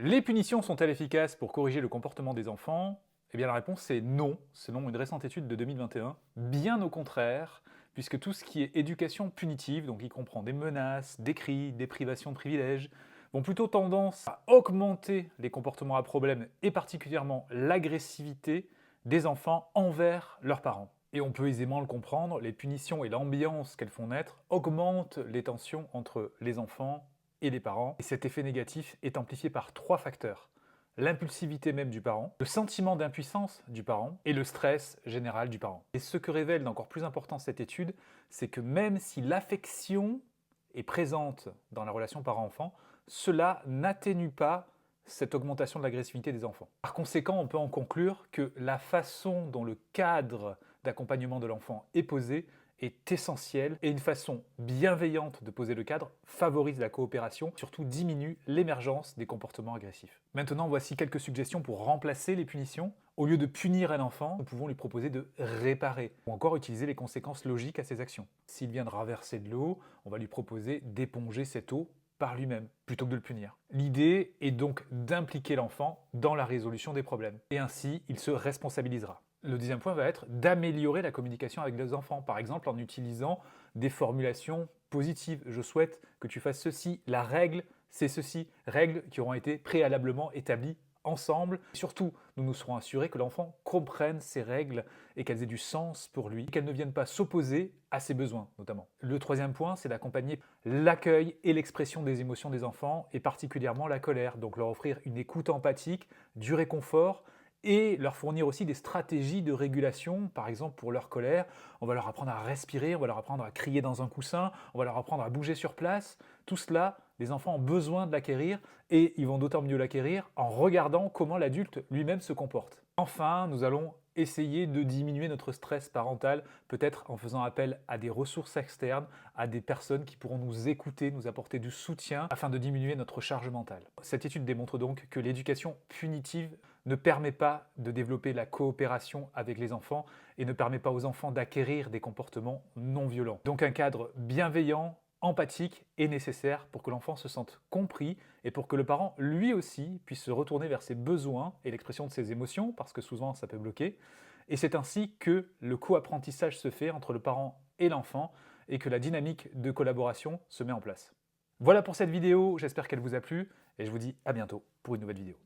Les punitions sont-elles efficaces pour corriger le comportement des enfants? Eh bien la réponse est non, selon une récente étude de 2021. Bien au contraire, puisque tout ce qui est éducation punitive, donc qui comprend des menaces, des cris, des privations de privilèges, vont plutôt tendance à augmenter les comportements à problème et particulièrement l'agressivité des enfants envers leurs parents. Et on peut aisément le comprendre, les punitions et l'ambiance qu'elles font naître augmentent les tensions entre les enfants et les parents. Et cet effet négatif est amplifié par trois facteurs. L'impulsivité même du parent, le sentiment d'impuissance du parent et le stress général du parent. Et ce que révèle d'encore plus important cette étude, c'est que même si l'affection est présente dans la relation parent-enfant, cela n'atténue pas cette augmentation de l'agressivité des enfants. Par conséquent, on peut en conclure que la façon dont le cadre d'accompagnement de l'enfant est posé est essentielle et une façon bienveillante de poser le cadre favorise la coopération, surtout diminue l'émergence des comportements agressifs. Maintenant, voici quelques suggestions pour remplacer les punitions. Au lieu de punir un enfant, nous pouvons lui proposer de réparer ou encore utiliser les conséquences logiques à ses actions. S'il vient de renverser de l'eau, on va lui proposer d'éponger cette eau par lui-même, plutôt que de le punir. L'idée est donc d'impliquer l'enfant dans la résolution des problèmes, et ainsi il se responsabilisera. Le deuxième point va être d'améliorer la communication avec les enfants, par exemple en utilisant des formulations positives. Je souhaite que tu fasses ceci, la règle c'est ceci, règles qui auront été préalablement établies ensemble. Surtout, nous nous serons assurés que l'enfant comprenne ces règles et qu'elles aient du sens pour lui, qu'elles ne viennent pas s'opposer à ses besoins notamment. Le troisième point, c'est d'accompagner l'accueil et l'expression des émotions des enfants, et particulièrement la colère. Donc leur offrir une écoute empathique, du réconfort, et leur fournir aussi des stratégies de régulation, par exemple pour leur colère. On va leur apprendre à respirer, on va leur apprendre à crier dans un coussin, on va leur apprendre à bouger sur place. Tout cela, les enfants ont besoin de l'acquérir, et ils vont d'autant mieux l'acquérir en regardant comment l'adulte lui-même se comporte. Enfin, nous allons essayer de diminuer notre stress parental, peut-être en faisant appel à des ressources externes, à des personnes qui pourront nous écouter, nous apporter du soutien, afin de diminuer notre charge mentale. Cette étude démontre donc que l'éducation punitive ne permet pas de développer la coopération avec les enfants et ne permet pas aux enfants d'acquérir des comportements non violents. Donc un cadre bienveillant, empathique est nécessaire pour que l'enfant se sente compris et pour que le parent, lui aussi, puisse se retourner vers ses besoins et l'expression de ses émotions, parce que souvent ça peut bloquer. Et c'est ainsi que le co-apprentissage se fait entre le parent et l'enfant et que la dynamique de collaboration se met en place. Voilà pour cette vidéo, j'espère qu'elle vous a plu et je vous dis à bientôt pour une nouvelle vidéo.